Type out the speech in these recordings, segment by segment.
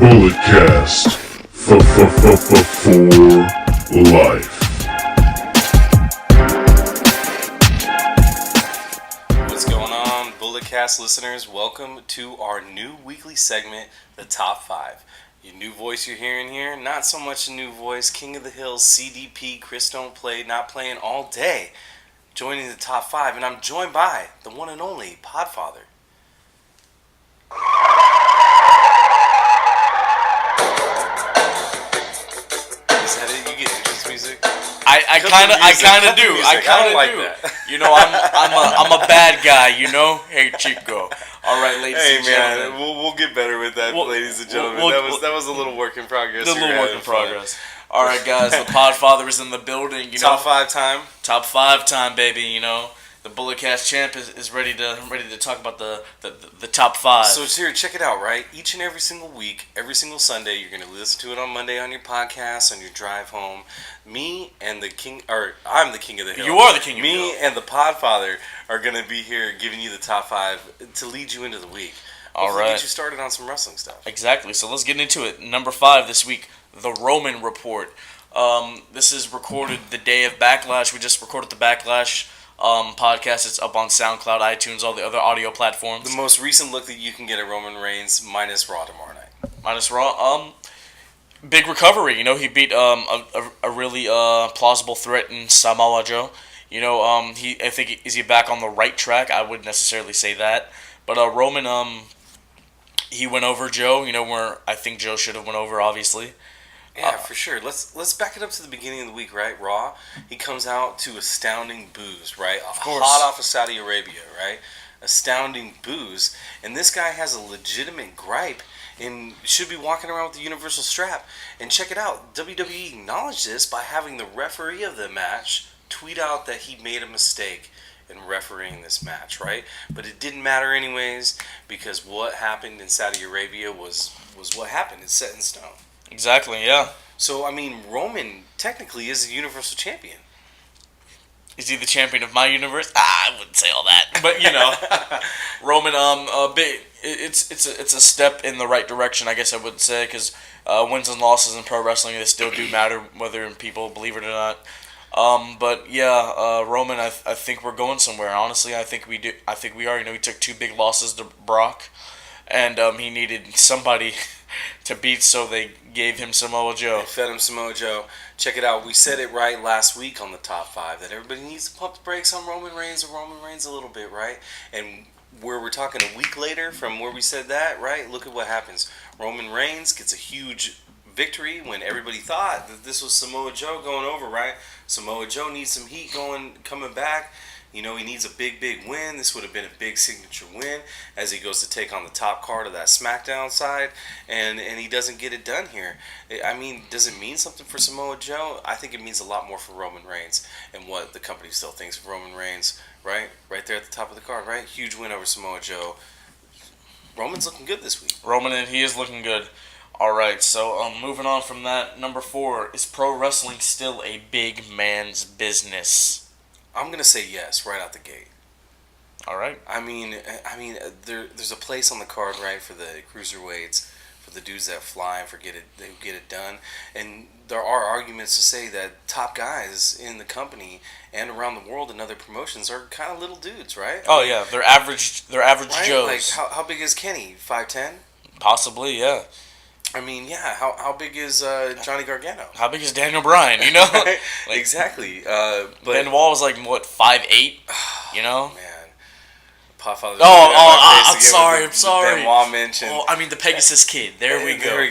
Bulletcast for life. What's going on, Bulletcast listeners? Welcome to our new weekly segment, The Top 5. Your new voice you're hearing here, not so much a new voice. King of the Hills, CDP, Chris Don't Play, not playing all day, joining the Top 5. And I'm joined by the one and only Podfather. Is that it? You get entrance music? I kind of do. I kind of do. That. You know, I'm a bad guy. You know. Hey, Chico. All right, ladies and gentlemen. We'll get better with that, ladies and gentlemen. That was a little work in progress. A little work in progress. All right, guys. The Podfather is in the building. You Top know, 5 time. Top 5 time, baby. You know, the Bulletcast champ is ready to talk about the top 5. So here, check it out, right? Each and every single week, every single Sunday, you're gonna listen to it on Monday on your podcast, on your drive home. Me and the king, or I'm the king of the hill. You are the king of the hill. Me and the Podfather are gonna be here giving you the top 5 to lead you into the week. All right. Get you started on some wrestling stuff. Exactly. So let's get into it. Number 5 this week, the Roman Report. This is recorded the day of Backlash. We just recorded the Backlash podcast. It's up on SoundCloud, iTunes, all the other audio platforms. The most recent look that you can get at Roman Reigns minus Raw tomorrow night. Minus Raw. Big recovery. You know, he beat a really plausible threat in Samoa Joe. You know, I think is he back on the right track? I wouldn't necessarily say that, but Roman he went over Joe. You know, where I think Joe should have went over, obviously. Yeah, for sure. Let's back it up to the beginning of the week, right? Raw. He comes out to astounding boos, right? Of course. Hot off of Saudi Arabia, right? Astounding boos, and this guy has a legitimate gripe and should be walking around with the universal strap. And check it out. WWE acknowledged this by having the referee of the match tweet out that he made a mistake in refereeing this match, right? But it didn't matter anyways because what happened in Saudi Arabia was what happened. It's set in stone. Exactly, yeah. So, I mean, Roman technically is the Universal Champion. Is he the champion of my universe? I wouldn't say all that, but you know, Roman. It's a step in the right direction, I guess I would say, because wins and losses in pro wrestling, they still do matter, whether people believe it or not. But yeah, Roman, I think we're going somewhere. Honestly, I think we do. I think we are. You know, he took 2 big losses to Brock, and he needed somebody to beat, so they gave him Samoa Joe. They fed him Samoa Joe. Check it out. We said it right last week on the top 5 that everybody needs to pump the brakes on Roman Reigns a little bit, right? And where we're talking a week later from where we said that, right? Look at what happens. Roman Reigns gets a huge victory when everybody thought that this was Samoa Joe going over, right? Samoa Joe needs some heat coming back. You know, he needs a big win. This would have been a big signature win as he goes to take on the top card of that SmackDown side, and he doesn't get it done here. I mean, does it mean something for Samoa Joe? I think it means a lot more for Roman Reigns and what the company still thinks of Roman Reigns, right? Right there at the top of the card, right? Huge win over Samoa Joe. Roman's looking good this week. Roman, he is looking good. All right, so moving on from that, number 4, is pro wrestling still a big man's business? I'm gonna say yes right out the gate. All right. I mean, there's a place on the card, right, for the cruiserweights, for the dudes that fly and they get it done, and there are arguments to say that top guys in the company and around the world in other promotions are kind of little dudes, right? Oh yeah, they're average right? Joes. Like how big is Kenny? 5'10"? Possibly, yeah. I mean, yeah. How big is Johnny Gargano? How big is Daniel Bryan? You know, Right? like, Exactly. But Ben Wall was like what 5'8". You know. Man. Podfather. I'm sorry. The Ben Wall mention. Oh, I mean the Pegasus Kid. There we go. There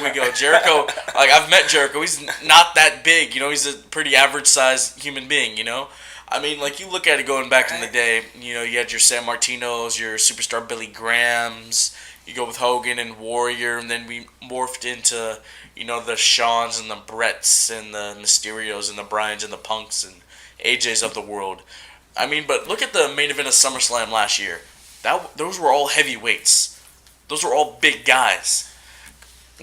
we go. Jericho. Like I've met Jericho. He's not that big. You know, he's a pretty average sized human being. You know. I mean, like you look at it going back in the day. You know, you had your San Martinos, your superstar Billy Grahams. You go with Hogan and Warrior, and then we morphed into, you know, the Shawns and the Bretts and the Mysterios and the Bryans and the Punks and AJs of the world. I mean, but look at the main event of SummerSlam last year. Those were all heavyweights. Those were all big guys.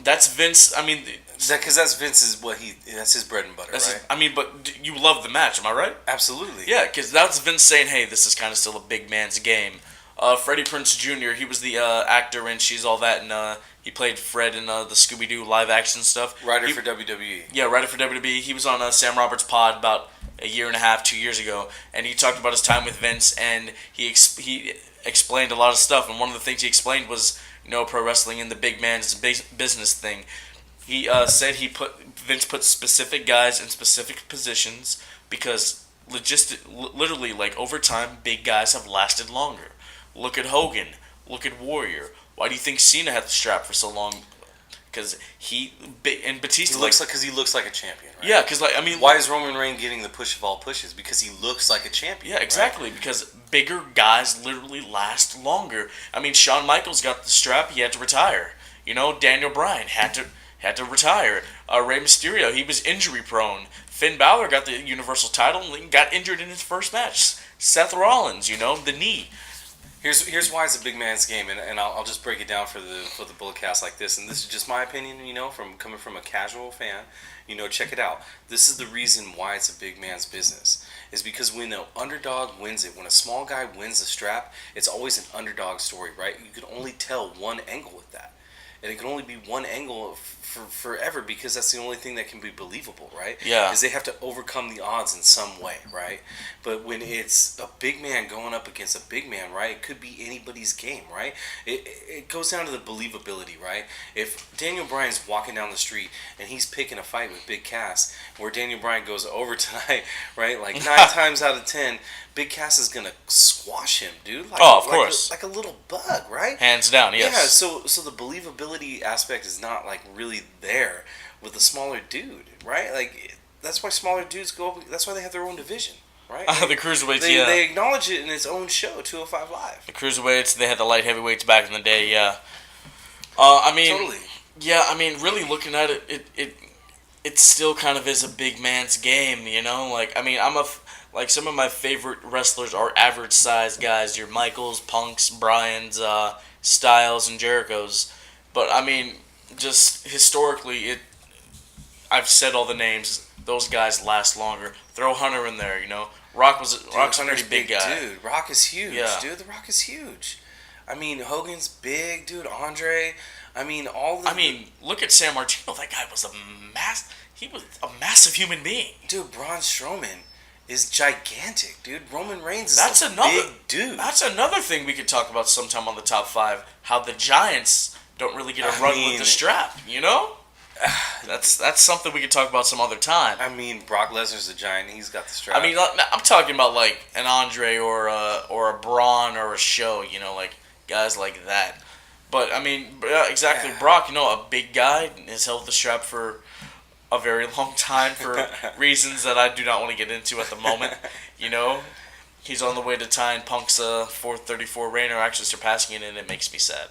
That's Vince. I mean, because that's Vince's that's his bread and butter, right? I mean, but you love the match, am I right? Absolutely. Yeah, because that's Vince saying, "Hey, this is kind of still a big man's game." Freddie Prinze Jr. He was the actor in She's All That, and He played Fred in the Scooby-Doo live-action stuff. Writer for WWE. Yeah, writer for WWE. He was on Sam Roberts' pod about a year and a half, 2 years ago, and he talked about his time with Vince, and he explained a lot of stuff. And one of the things he explained was, pro wrestling and the big man's business thing. He said Vince put specific guys in specific positions because literally, like over time, big guys have lasted longer. Look at Hogan. Look at Warrior. Why do you think Cena had the strap for so long? Because Batista Because he looks like a champion, right? Yeah, because why is Roman Reigns getting the push of all pushes? Because he looks like a champion. Yeah, exactly. Right? Because bigger guys literally last longer. Shawn Michaels got the strap; he had to retire. Daniel Bryan had to retire. Rey Mysterio, he was injury prone. Finn Balor got the Universal title and got injured in his first match. Seth Rollins, the knee. Here's why it's a big man's game, and I'll just break it down for the bullet cast like this, and this is just my opinion, from coming from a casual fan, check it out. This is the reason why it's a big man's business, is because when the underdog wins it, when a small guy wins the strap, it's always an underdog story, right? You can only tell one angle with that, and it can only be one angle for forever because that's the only thing that can be believable, right? Yeah. Because they have to overcome the odds in some way, right? But when it's a big man going up against a big man, right, it could be anybody's game, right? It goes down to the believability, right? If Daniel Bryan's walking down the street and he's picking a fight with Big Cass, where Daniel Bryan goes over tonight, right, like 9 times out of 10, Big Cass is gonna squash him, dude. Of course. Like a little bug, right? Hands down, yes. Yeah, so the believability aspect is not like really there with the smaller dude, right? Like that's why smaller dudes go. That's why they have their own division, right? The cruiserweights, they acknowledge it in its own show, 205 Live. The cruiserweights, they had the light heavyweights back in the day, yeah. Totally. Yeah, really looking at it still kind of is a big man's game, Like some of my favorite wrestlers are average sized guys. Your Michaels, Punks, Bryans, Styles, and Jerichos. But just historically, I've said all the names. Those guys last longer. Throw Hunter in there, Rock's a pretty big guy. Dude, Rock is huge. Yeah. Dude, The Rock is huge. Hogan's big, dude. Andre. Look at San Martino. That guy was he was a massive human being. Dude, Braun Strowman is gigantic, dude. Roman Reigns is That's a another big dude. That's another thing we could talk about sometime on the top 5. How the Giants don't really get a run with the strap, That's something we could talk about some other time. Brock Lesnar's a giant. He's got the strap. I'm talking about like an Andre or a Braun or a Show, like guys like that. But exactly, Yeah. Brock, a big guy has held the strap for a very long time for reasons that I do not want to get into at the moment. He's on the way to tying Punk's 434 reign, or actually surpassing it, and it makes me sad.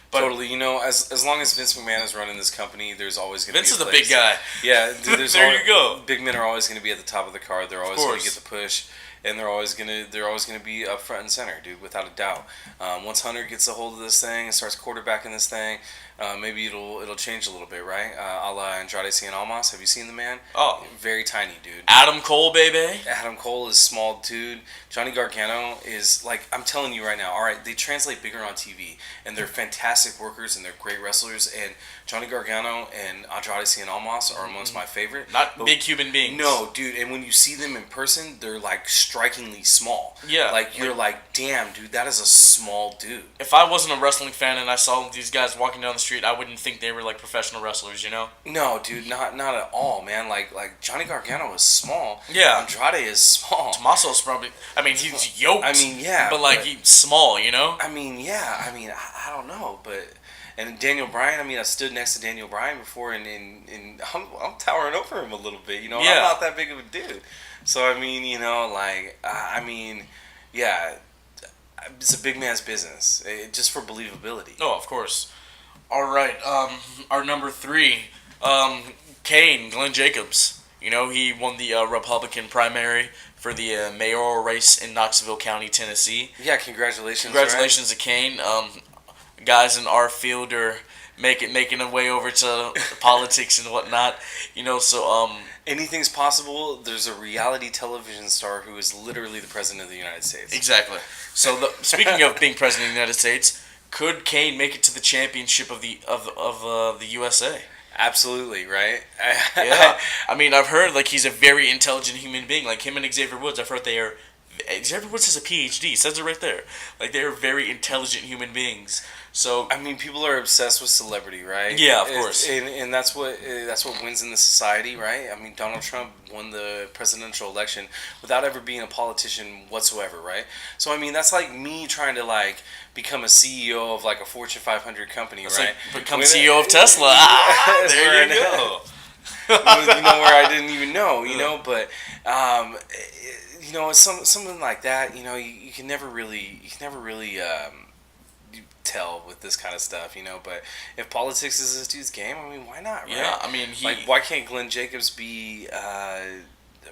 But totally, as long as Vince McMahon is running this company, there's always going to be Vince is a the place. big guy. Yeah, dude, There you go. Big men are always going to be at the top of the card. They're always going to get the push, and they're always going to be up front and center, dude, without a doubt. Once Hunter gets a hold of this thing and starts quarterbacking this thing, maybe it'll change a little bit, right? A la Andrade Cien Almas. Have you seen the man? Oh, very tiny, dude. Adam Cole, baby. Adam Cole is small, dude. Johnny Gargano is like, I'm telling you right now. All right, they translate bigger on TV, and they're fantastic workers and they're great wrestlers. And Johnny Gargano and Andrade Cien Almas are amongst my favorite. Not big human beings. No, dude. And when you see them in person, they're like strikingly small. Yeah. Like you're like, damn, dude, that is a small dude. If I wasn't a wrestling fan and I saw these guys walking down the street, I wouldn't think they were like professional wrestlers, No, dude, not at all, man. Like Johnny Gargano is small. Yeah. Andrade is small. Tommaso's probably. He's yoked. Yeah. But he's small, Yeah. I don't know, but. And Daniel Bryan, I stood next to Daniel Bryan before, and I'm towering over him a little bit, Yeah. I'm not that big of a dude. So, yeah, it's a big man's business, just for believability. Oh, of course. All right, our number 3, Kane, Glenn Jacobs. He won the Republican primary for the mayoral race in Knoxville County, Tennessee. Yeah, congratulations. Congratulations to Kane. Guys in our field are making a way over to politics and whatnot. Anything's possible. There's a reality television star who is literally the president of the United States. Exactly. So speaking of being president of the United States, Could Kane make it to the championship of the USA? Absolutely, right? Yeah, I mean, I've heard like he's a very intelligent human being. Like him and Xavier Woods, I've heard they are. Xavier Woods has a PhD. Says it right there. Like they are very intelligent human beings. So I mean, people are obsessed with celebrity, right? Yeah, of course. And that's what wins in the society, right? I mean, Donald Trump won the presidential election without ever being a politician whatsoever, right? So I mean, that's like me trying to like become a CEO of like a Fortune 500 company, it's right? like become CEO of Tesla. Ah, That's there where you go. you know where I didn't even know, you know, but you know, it's something like that. You know, you can never really tell with this kind of stuff, you know. But if politics is this dude's game, I mean, why not? Right? Yeah, I mean, like, why can't Glenn Jacobs be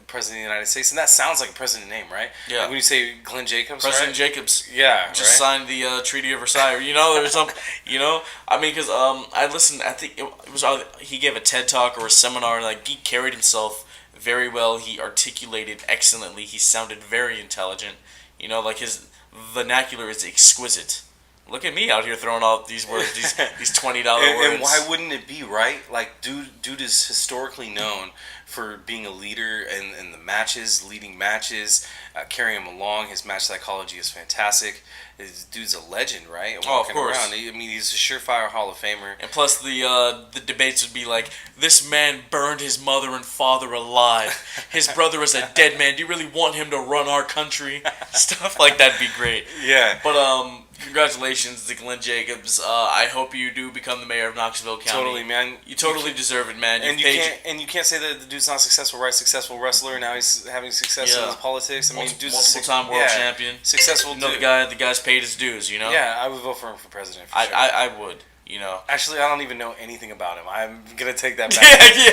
president of the United States? And that sounds like a president name, right? Yeah. Like when you say Glenn Jacobs, President right? Jacobs. Yeah, Just right? signed the Treaty of Versailles. You know, there's some. You know, I mean, because I listened. I think it was either he gave a TED talk or a seminar. Like he carried himself very well. He articulated excellently. He sounded very intelligent. You know, like his vernacular is exquisite. Look at me out here throwing out these words, these $20 words. And why wouldn't it be, right? Like, dude is historically known for being a leader in the matches, leading matches, carrying him along. His match psychology is fantastic. This dude's a legend, right? Oh, of course. Around. I mean, he's a surefire Hall of Famer. And plus, the debates would be like, this man burned his mother and father alive. His brother is a dead man. Do you really want him to run our country? Stuff like that'd be great. Yeah. But congratulations to Glenn Jacobs. I hope you do become the mayor of Knoxville County. Totally, man. You totally deserve it, man. And you can't say that the dude's not successful, right? Successful wrestler. Now he's having success in his politics. I mean, dude's multiple-time world champion. Successful. You know, the guy's paid his dues. You know. Yeah, I would vote for him for president. For sure. I would. You know. Actually, I don't even know anything about him. I'm gonna take that back.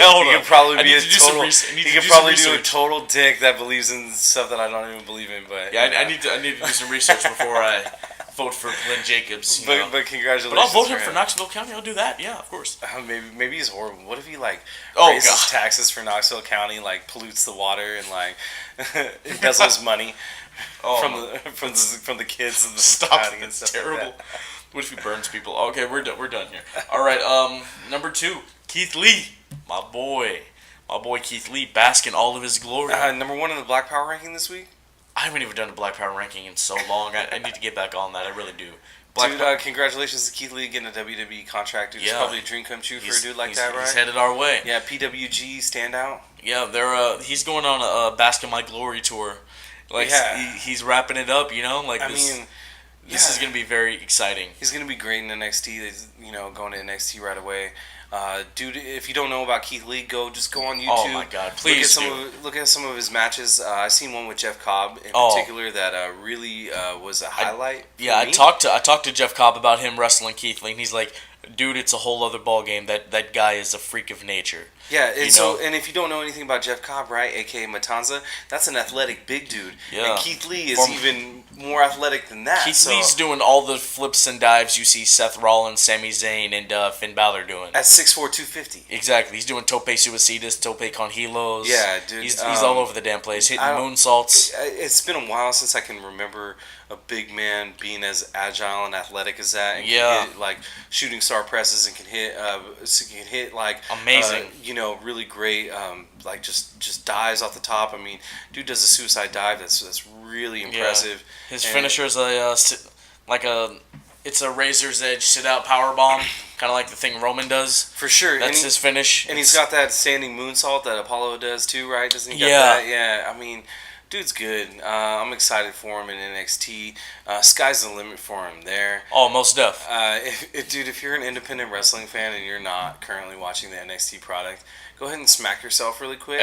Hold on. He could probably be a total dick that believes in stuff that I don't even believe in. But yeah, I need to do some research before I vote for Glenn Jacobs. But congratulations. But I'll vote him for Knoxville County. I'll do that. Yeah, of course. Maybe he's horrible. What if he raises taxes for Knoxville County, like pollutes the water and like embezzles money from the kids and the county and stuff terrible. Like that. What if he burns people? Okay, we're done here. All right, number 2, Keith Lee, my boy Keith Lee, bask in all of his glory. Number 1 in the Black Power ranking this week. I haven't even done a Black Power ranking in so long. I need to get back on that. I really do. Congratulations to Keith Lee getting a WWE contract. Dude, it's probably a dream come true for a dude like that, right? He's headed our way. Yeah, PWG standout. Yeah, he's going on a Bask in My Glory tour. Like he's wrapping it up, you know. Like this is going to be very exciting. He's going to be great in NXT. You know, going to NXT right away. Dude, if you don't know about Keith Lee, go on YouTube. Oh my God, please look at some of his matches. I seen one with Jeff Cobb in particular that really was a highlight. I talked to Jeff Cobb about him wrestling Keith Lee, and he's like, dude, it's a whole other ballgame. That guy is a freak of nature. Yeah, and if you don't know anything about Jeff Cobb, right, aka Matanza, that's an athletic big dude. Yeah. And Keith Lee is even more athletic than that. Keith Lee's doing all the flips and dives you see Seth Rollins, Sami Zayn, and Finn Balor doing. At 6'4", 250. Exactly. He's doing tope suicidas, tope con hilos. Yeah, dude. He's all over the damn place, hitting moonsaults. It's been a while since I can remember a big man being as agile and athletic as that. And can hit, like, shooting star presses and can hit like amazing. You know, really great, like just dives off the top. I mean, dude does a suicide dive that's really impressive. Yeah. His finisher is it's a razor's edge sit out power bomb, kind of like the thing Roman does. For sure, that's his finish. And he's got that standing moonsault that Apollo does too, right? Doesn't he got that? Yeah, I mean, dude's good. I'm excited for him in NXT. Sky's the limit for him there. Oh, most def. Dude, if you're an independent wrestling fan and you're not currently watching the NXT product, go ahead and smack yourself really quick.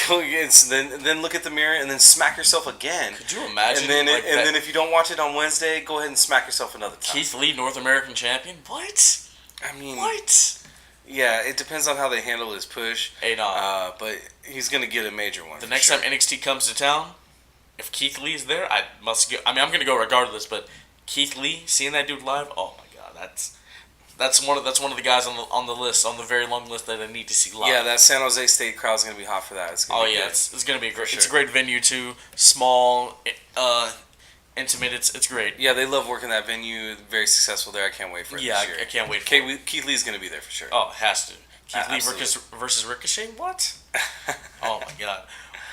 Then look at the mirror and then smack yourself again. Could you imagine? And then if you don't watch it on Wednesday, go ahead and smack yourself another time. Keith Lee, North American champion? What? I mean, what? Yeah, it depends on how they handle his push. But he's gonna get a major one. The next time NXT comes to town, if Keith Lee's there, I must go. I mean, I'm gonna go regardless. But Keith Lee, seeing that dude live, oh my God, that's one of the guys on the list, on the very long list that I need to see live. Yeah, that San Jose State crowd's gonna be hot for that. It's gonna be good. It's gonna be great. It's a great venue too, small, intimate. It's great. Yeah, they love working that venue. Very successful there. I can't wait for it Yeah, this year. I can't wait for it. Keith Lee's going to be there for sure. Oh, it has to. Keith Lee Absolutely. versus Ricochet? What? Oh my god.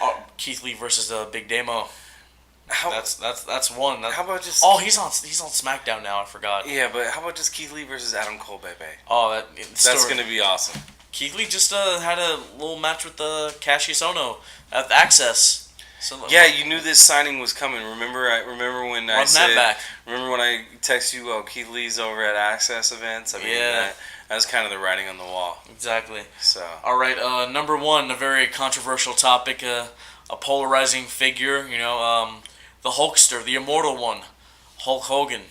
Oh, Keith Lee versus Big Damo. How, That's one. how about just... Oh, he's on SmackDown now. I forgot. Yeah, but how about just Keith Lee versus Adam Cole, baby? Oh, That's going to be awesome. Keith Lee just had a little match with Cassius Ohno at Access. So, Yeah, you knew this signing was coming. Remember when I run said... that back. Remember when I text you, oh, Keith Lee's over at Access events? I mean, Yeah. that was kind of the writing on the wall. Exactly. So... All right, number one, a very controversial topic, a polarizing figure. The Hulkster, the immortal one, Hulk Hogan.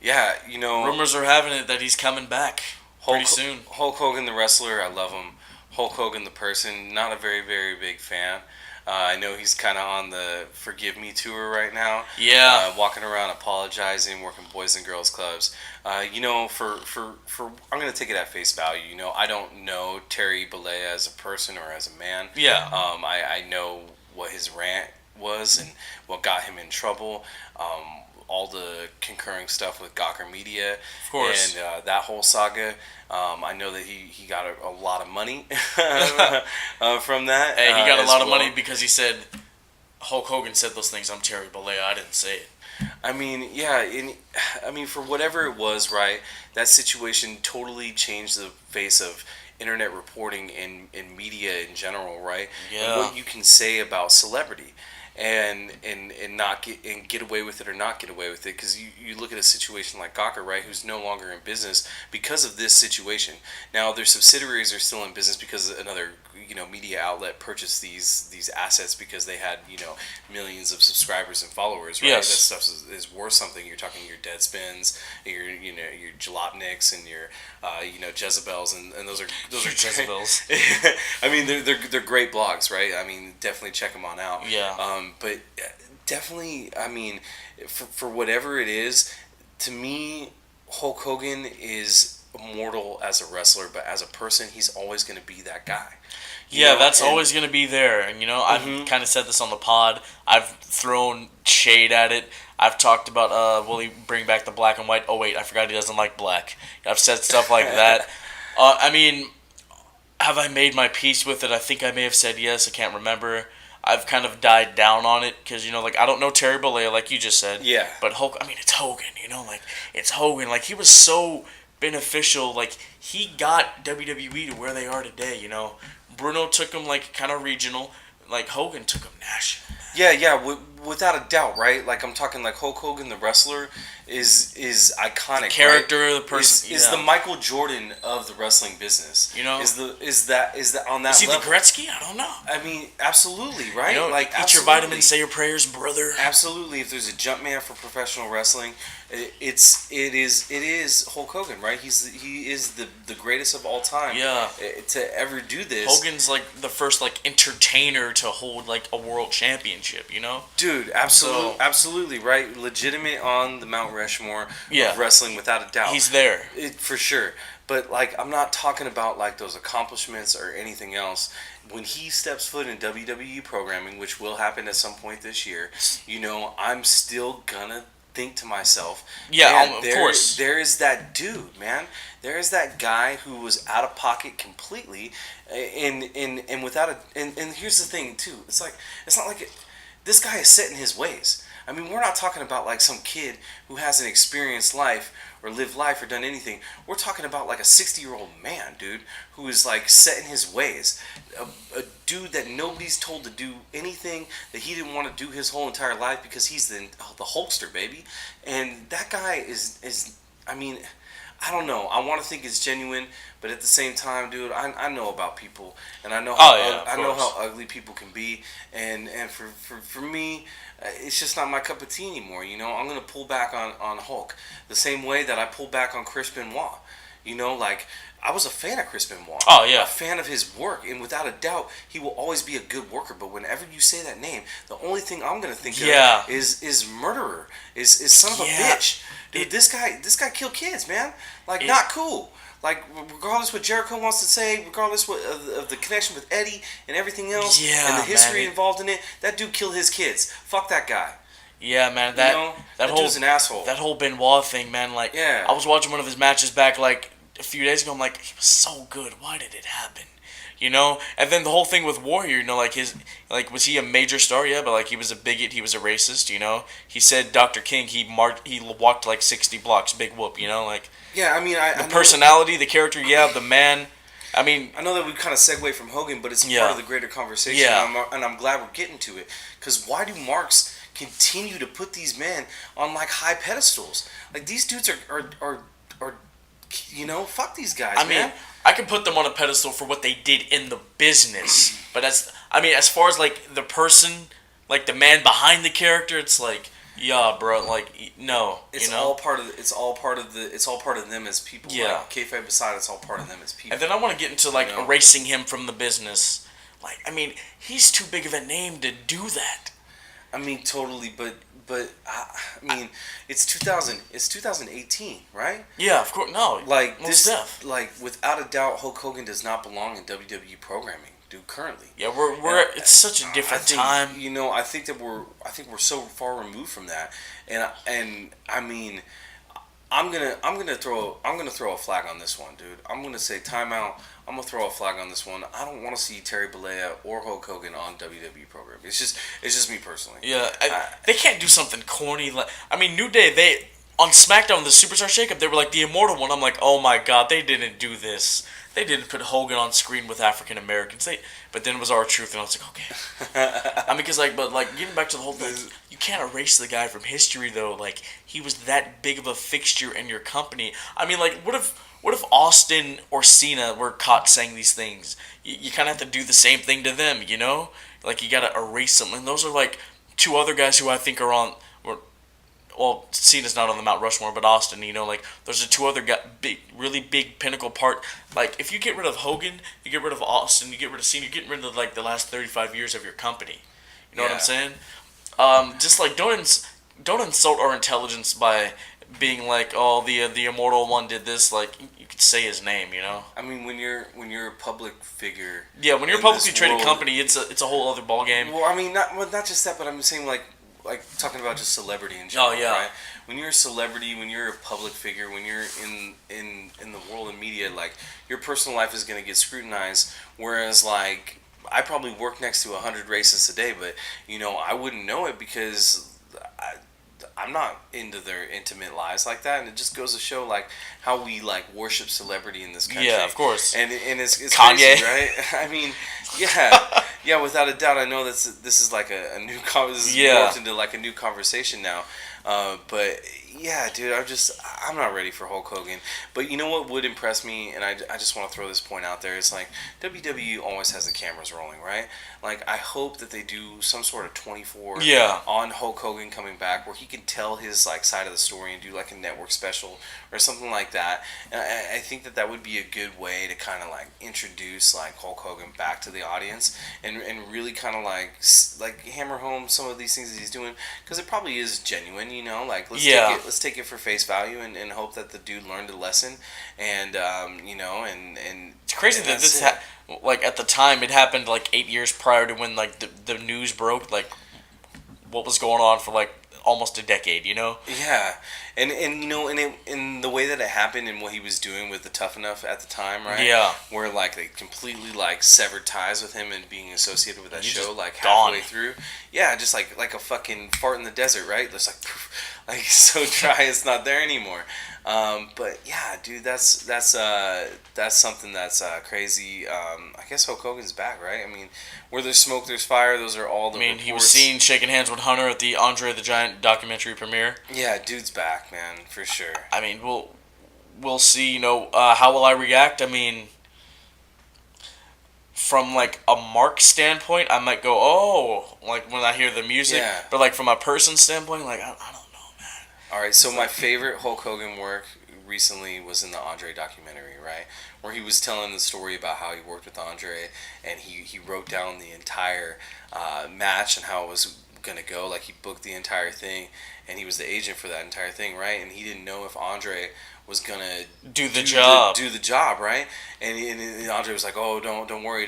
Yeah, Rumors are having it that he's coming back pretty soon. Hulk Hogan the wrestler, I love him. Hulk Hogan the person, not a very, very big fan. I know he's kind of on the Forgive Me tour right now. Yeah. Walking around apologizing, working Boys and Girls Clubs. I'm going to take it at face value. I don't know Terry Bollea as a person or as a man. Yeah. I know what his rant was and what got him in trouble. All the concurring stuff with Gawker Media, Of course. and that whole saga. I know that he got a lot of money from that. Hey, he got a as lot of well. money because he said Hulk Hogan said those things. I'm Terry Bollea. I didn't say it. I mean, yeah, for whatever it was, right, that situation totally changed the face of internet reporting and media in general, right? Yeah. And what you can say about celebrity. And not get away with it or not get away with it, because you look at a situation like Gawker, right, who's no longer in business because of this situation. Now their subsidiaries are still in business because another media outlet purchased these assets because they had millions of subscribers and followers, right? Yes. That stuff is worth something. You're talking your Deadspins, your Jalopniks, and your Jezebels, and those are Jezebels. I mean, they're great blogs, right? I mean, definitely check them on out. Yeah. But definitely, I mean, for whatever it is, to me, Hulk Hogan is immortal as a wrestler, but as a person, he's always going to be that guy. That's always going to be there. And, I've kind of said this on the pod. I've thrown shade at it. I've talked about, will he bring back the black and white? Oh, wait, I forgot he doesn't like black. I've said stuff like that. I mean, have I made my peace with it? I think I may have said yes. I can't remember. I've kind of died down on it because, I don't know Terry Bollea like you just said. Yeah. But Hulk, I mean, it's Hogan, it's Hogan. Like, he was so beneficial. Like, he got WWE to where they are today, Bruno took him, like, kind of regional. Like, Hogan took him national. Yeah, without a doubt, right? Like, I'm talking like Hulk Hogan, the wrestler, is iconic. The character, right? the person, is the Michael Jordan of the wrestling business. Is that on that Is he level? the Gretzky? I don't know. I mean, absolutely, right? Like, eat absolutely. your vitamins, say your prayers, brother. Absolutely. If there's a jump man for professional wrestling, it is Hulk Hogan, right? He is the greatest of all time. Yeah. To ever do this. Hogan's like the first entertainer to hold like a world championship, Dude, absolutely, right? Legitimate on the Mount Rushmore Yeah. of wrestling, without a doubt. He's there. For sure. But I'm not talking about those accomplishments or anything else. When he steps foot in WWE programming, which will happen at some point this year, I'm still gonna think to myself, yeah, of course, there is that dude, man. There is that guy who was out of pocket completely, and without a and here's the thing too. It's not like this guy is set in his ways. I mean, we're not talking about some kid who hasn't experienced life or lived life or done anything. We're talking about a 60-year-old man, dude, who is set in his ways. A dude that nobody's told to do anything that he didn't want to do his whole entire life because he's the Hulkster, baby. And that guy is I mean, I don't know. I want to think it's genuine, but at the same time, dude, I know about people, and I know how ugly people can be, and for me, it's just not my cup of tea anymore. I'm gonna pull back on Hulk the same way that I pulled back on Chris Benoit. I was a fan of Chris Benoit. Oh, yeah. A fan of his work, and without a doubt, he will always be a good worker. But whenever you say that name, the only thing I'm gonna think of is murderer, is son of a bitch. Dude, this guy killed kids, man. Not cool. Regardless what Jericho wants to say, regardless of the connection with Eddie and everything else, and the history involved in it, that dude killed his kids. Fuck that guy. Yeah, man. You know, That that whole dude's an asshole. that whole Benoit thing, man. Like, Yeah. I was watching one of his matches back like a few days ago. I'm like, he was so good. Why did it happen? You know. And then the whole thing with Warrior, you know, like was he a major star? Yeah, but like he was a bigot. He was a racist. You know. He said Dr. King. He walked like 60 blocks. Big whoop. You know, like. Yeah, I mean, The personality, the character, yeah, the man. I mean, I know that we kind of segue from Hogan, but it's Yeah. part of the greater conversation, Yeah. and I'm glad we're getting to it. Because why do marks continue to put these men on like high pedestals? Like these dudes are you know, fuck these guys, I mean, man. I can put them on a pedestal for what they did in the business, but as far as like the person, like the man behind the character, it's like, yeah, bro, like no, It's you know. all part of it's all part of them as people. Yeah. Like, kayfabe aside, it's all part of them as people. And then I want to get into like You know? erasing him from the business. Like, I mean, he's too big of a name to do that. I mean, totally, but I mean, it's 2000, it's 2018, right? Yeah, of course, no, Like most this, def. like without a doubt, Hulk Hogan does not belong in WWE programming, dude. Currently, Yeah, we're Yeah, it's such a different I think, time. You know, I think we're so far removed from that, and I mean, I'm gonna throw a flag on this one, dude. I'm gonna say timeout. I'm gonna throw a flag on this one. I don't want to see Terry Bollea or Hulk Hogan on WWE program. It's just me personally. Yeah, they can't do something corny. Like, I mean, New Day, they on SmackDown the Superstar Shakeup, they were like the Immortal One. I'm like, oh my god, they didn't do this. They didn't put Hogan on screen with African Americans. But then it was R-Truth, and I was like, okay. I mean, because but getting back to the whole thing, you can't erase the guy from history though. Like, he was that big of a fixture in your company. I mean, like, what if Austin or Cena were caught saying these things? You kind of have to do the same thing to them, you know? Like, you got to erase them. And those are like two other guys who I think are on. Well, Cena's not on the Mount Rushmore, but Austin, you know, like, those are two other really big pinnacle part. Like, if you get rid of Hogan, you get rid of Austin, you get rid of Cena, you're getting rid of, like, the last 35 years of your company. You know what I'm saying? Just, like, don't insult our intelligence by being like, oh, the Immortal One did this. Like, you could say his name, you know? I mean, when you're a public figure. Yeah, when you're a in publicly this traded world- company, it's a whole other ballgame. Well, I mean, not just that, but I'm saying like talking about just celebrity in general. Oh, yeah. Right? When you're a celebrity, when you're a public figure, when you're in the world of media, like your personal life is going to get scrutinized. Whereas like I probably work next to 100 racists a day, but you know I wouldn't know it because I'm not into their intimate lives like that, and it just goes to show like how we like worship celebrity in this country. Yeah, of course. And it's Kanye. crazy, right? I mean, yeah, without a doubt. I know this is like a new this is morphed into like a new conversation now. But yeah, dude, I'm not ready for Hulk Hogan. But you know what would impress me, and I just want to throw this point out there. It's like WWE always has the cameras rolling, right? Like I hope that they do some sort of 24 on Hulk Hogan coming back, where he can tell his like side of the story and do like a network special or something like that. And I think that would be a good way to kind of like introduce like Hulk Hogan back to the audience and really kind of like hammer home some of these things that he's doing, because it probably is genuine, you know. Like let's take it for face value and hope that the dude learned a lesson, and you know, and it's crazy that this like at the time it happened like 8 years prior to when like the news broke, like what was going on for like almost a decade, you know? Yeah, and you know, in the way that it happened and what he was doing with the Tough Enough at the time, right? Yeah. Where like they completely like severed ties with him and being associated with that He's show, just like gone. halfway through. Yeah, just like a fucking fart in the desert, right? It's like poof, like so dry it's not there anymore. But yeah, dude, that's something that's crazy. I guess Hulk Hogan's back, right? I mean, where there's smoke, there's fire. Those are all the. I mean, reports. he was seen shaking hands with Hunter at the Andre the Giant documentary premiere. Yeah, dude's back, man, for sure. I mean, we'll see. You know, how will I react? I mean, from like a Mark standpoint, I might go, oh, like when I hear the music. Yeah. But like from a person standpoint, like I don't know, man. All right, so my favorite Hulk Hogan work recently was in the Andre documentary, right? Where he was telling the story about how he worked with Andre and he wrote down the entire match and how it was going to go. Like, he booked the entire thing and he was the agent for that entire thing, right? And he didn't know if Andre was going to do the job, right? And Andre was like, oh, don't worry.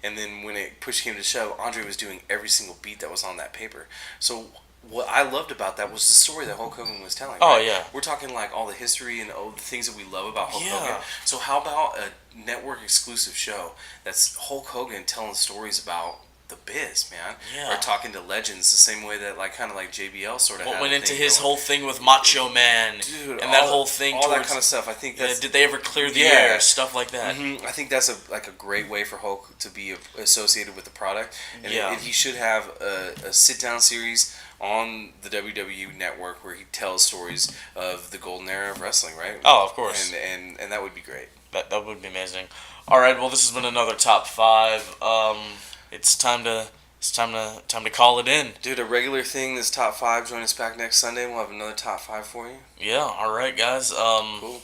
And then when it push came to shove, Andre was doing every single beat that was on that paper. So what I loved about that was the story that Hulk Hogan was telling. Oh, right? yeah. We're talking like all the history and all the things that we love about Hulk Yeah. Hogan. So how about a network exclusive show that's Hulk Hogan telling stories about the biz, man? Yeah. Or talking to legends the same way that like kind of like JBL sort of What had went a into thing his going. whole thing with Macho Man, Dude, and that all- whole thing all that towards, kind of stuff. I think that's did they ever clear the Yeah. air, stuff like that. I think that's a great way for Hulk to be associated with the product, and, Yeah. and he should have a sit down series on the WWE network where he tells stories of the golden era of wrestling, right? Oh, of course. And that would be great. That would be amazing. All right, well, this has been another top five. It's time to call it in. Dude, a regular thing. This top five. Join us back next Sunday. We'll have another top five for you. Yeah. All right, guys. Cool.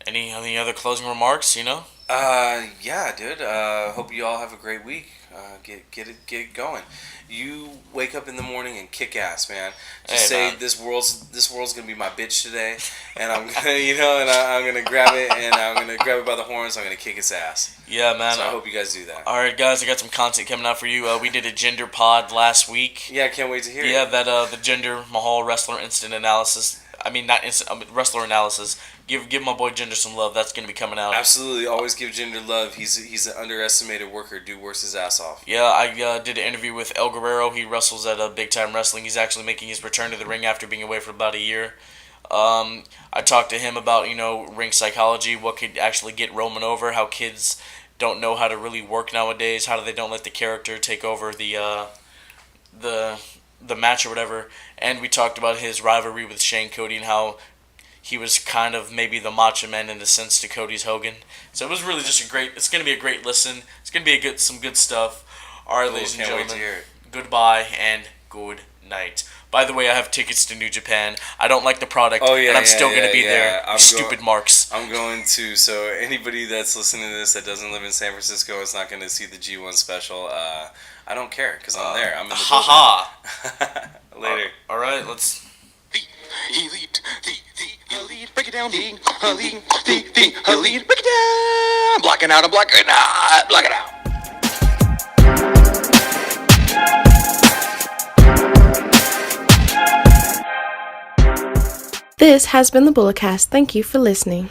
Any other closing remarks? Yeah, dude. Hope you all have a great week. Get it going. You wake up in the morning and kick ass, man. Just Hey, say man. this world's gonna be my bitch today, and I'm gonna I'm gonna grab it and I'm gonna grab it by the horns. I'm gonna kick its ass. Yeah, man. So I hope you guys do that. All right, guys. I got some content coming out for you. We did a gender pod last week. Yeah, I can't wait to hear Yeah, it. that the Jinder Mahal wrestler instant analysis. I mean, not instant wrestler analysis. Give my boy Jinder some love. That's gonna be coming out. Absolutely, always give Jinder love. He's an underestimated worker. Dude works his ass off. Yeah, I did an interview with El Guerrero. He wrestles at Big Time Wrestling. He's actually making his return to the ring after being away for about a year. I talked to him about ring psychology, what could actually get Roman over, how kids don't know how to really work nowadays, how they don't let the character take over the match or whatever. And we talked about his rivalry with Shane Cody and how he was kind of maybe the Macho Man in a sense to Cody's Hogan. So it was really just it's going to be a great listen. It's going to be some good stuff. All right, Cool, ladies and can't wait to gentlemen, hear it. goodbye and good night. By the way, I have tickets to New Japan. I don't like the product, Oh, yeah, and I'm yeah, still going to yeah, be yeah. there. I'm Stupid marks. I'm going to. So anybody that's listening to this that doesn't live in San Francisco is not going to see the G1 special. I don't care because I'm there. I'm in the Haha. building. Later. All right, let's. The elite, break it down, the elite, break it down, blocking out, I'm blocking out, block it out. This has been the Bulletcast. Thank you for listening.